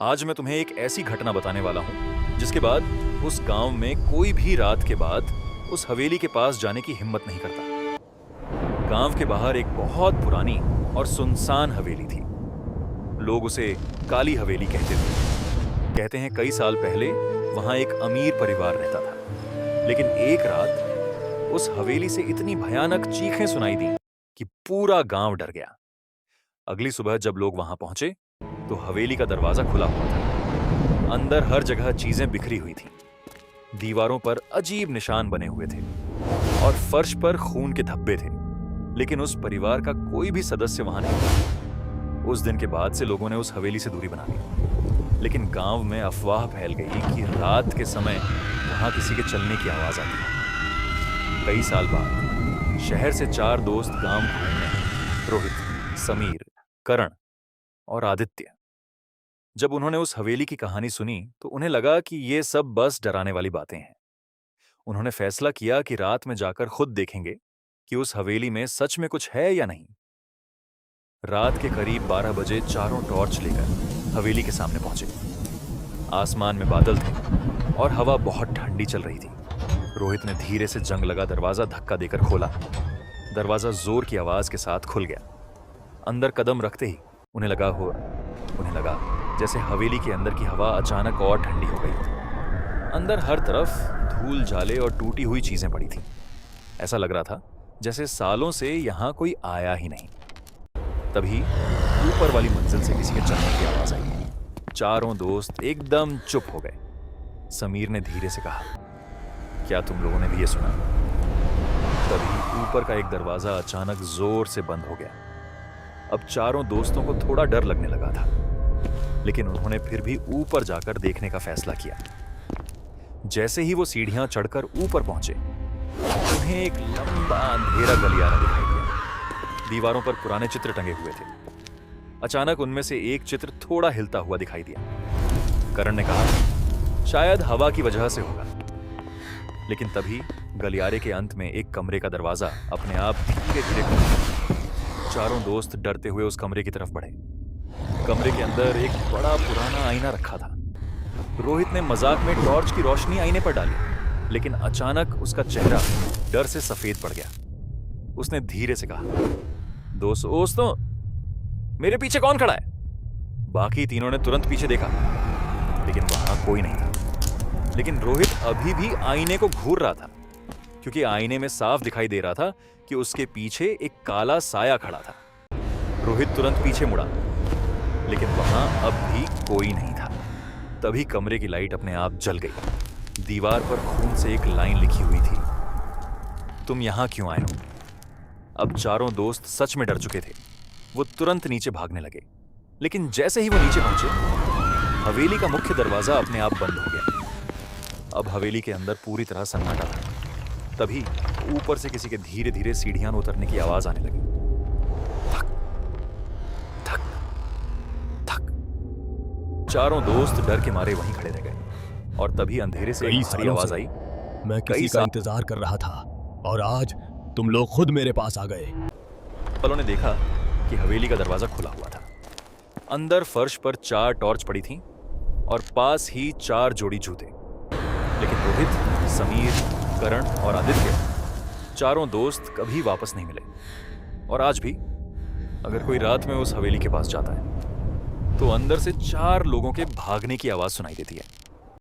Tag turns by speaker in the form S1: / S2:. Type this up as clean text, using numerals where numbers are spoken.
S1: आज मैं तुम्हें एक ऐसी घटना बताने वाला हूँ जिसके बाद उस गांव में कोई भी रात के बाद उस हवेली के पास जाने की हिम्मत नहीं करता। गांव के बाहर एक बहुत पुरानी और सुनसान हवेली थी। लोग उसे काली हवेली कहते थे। कहते हैं कई साल पहले वहां एक अमीर परिवार रहता था, लेकिन एक रात उस हवेली से इतनी भयानक चीखें सुनाई दी कि पूरा गांव डर गया। अगली सुबह जब लोग वहां पहुंचे तो हवेली का दरवाजा खुला हुआ था। अंदर हर जगह चीजें बिखरी हुई थीं। दीवारों पर अजीब निशान बने हुए थे और फर्श पर खून के धब्बे थे, लेकिन उस परिवार का कोई भी सदस्य वहां नहीं था। उस दिन के बाद से लोगों ने उस हवेली से दूरी बना ली, लेकिन गांव में अफवाह फैल गई कि रात के समय वहां किसी के चलने की आवाज आती है। कई साल बाद शहर से 4 दोस्त गांव घूमने आए, रोहित, समीर, करण और आदित्य। जब उन्होंने उस हवेली की कहानी सुनी तो उन्हें लगा कि ये सब बस डराने वाली बातें हैं। उन्होंने फैसला किया कि रात में जाकर खुद देखेंगे कि उस हवेली में सच में कुछ है या नहीं। रात के करीब 12 बजे चारों टॉर्च लेकर हवेली के सामने पहुंचे। आसमान में बादल थे और हवा बहुत ठंडी चल रही थी। रोहित ने धीरे से जंग लगा दरवाजा धक्का देकर खोला। दरवाजा जोर की आवाज के साथ खुल गया। अंदर कदम रखते ही उन्हें लगा जैसे हवेली के अंदर की हवा अचानक और ठंडी हो गई थी। अंदर हर तरफ धूल जाले और टूटी हुई चीजें पड़ी थीं। ऐसा लग रहा था जैसे सालों से यहां कोई आया ही नहीं। तभी ऊपर वाली मंजिल से किसी के चलने की आवाज आई। चारों दोस्त एकदम चुप हो गए। समीर ने धीरे से कहा, क्या तुम लोगों ने भी ये सुना? तभी ऊपर का एक दरवाजा अचानक जोर से बंद हो गया। अब चारों दोस्तों को थोड़ा डर लगने लगा था, लेकिन उन्होंने फिर भी ऊपर जाकर देखने का फैसला किया। जैसे ही वो सीढ़ियां चढ़कर ऊपर पहुंचे, उन्हें एक लंबा अंधेरा गलियारा दिखाई दिया। दीवारों पर पुराने चित्र टंगे हुए थे। अचानक उनमें से एक चित्र थोड़ा हिलता हुआ दिखाई दिया। करण ने कहा, शायद हवा की वजह से होगा। लेकिन तभी गलियारे के अंत में एक कमरे का दरवाजा अपने आप धीरे धीरे खुला। चारों दोस्त डरते हुए उस कमरे की तरफ बढ़े। कमरे के अंदर एक बड़ा पुराना आईना रखा था। रोहित ने मजाक में टॉर्च की रोशनी आईने पर डाली, लेकिन अचानक उसका चेहरा डर से सफेद पड़ गया। उसने धीरे से कहा, दोस्तों, मेरे पीछे कौन खड़ा है? बाकी तीनों ने तुरंत पीछे देखा, लेकिन वहां कोई नहीं था। लेकिन रोहित अभी भी आईने को घूर रहा था, क्योंकि आईने में साफ दिखाई दे रहा था कि उसके पीछे एक काला साया खड़ा था। रोहित तुरंत पीछे मुड़ा, लेकिन वहां अब भी कोई नहीं था। तभी कमरे की लाइट अपने आप जल गई। दीवार पर खून से एक लाइन लिखी हुई थी, तुम यहां क्यों आए हो? अब चारों दोस्त सच में डर चुके थे। वो तुरंत नीचे भागने लगे, लेकिन जैसे ही वो नीचे पहुंचे, हवेली का मुख्य दरवाजा अपने आप बंद हो गया। अब हवेली के अंदर पूरी तरह सन्नाटा था। तभी ऊपर से किसी के धीरे धीरे सीढ़ियां उतरने की आवाज आने लगी। थक थक थक। चारों दोस्त डर के मारे वहीं खड़े रह गए और तभी अंधेरे से एक भारी आवाज आई,
S2: मैं किसी का इंतजार कर रहा था और आज तुम लोग खुद मेरे पास आ गए।
S1: वालों ने देखा कि हवेली का दरवाजा खुला हुआ था। अंदर फर्श पर 4 टॉर्च पड़ी थीं और पास ही 4 जोड़ी जूते। लेकिन रोहित, समीर, करण और आदित्य, चारों दोस्त कभी वापस नहीं मिले। और आज भी अगर कोई रात में उस हवेली के पास जाता है तो अंदर से 4 लोगों के भागने की आवाज सुनाई देती है।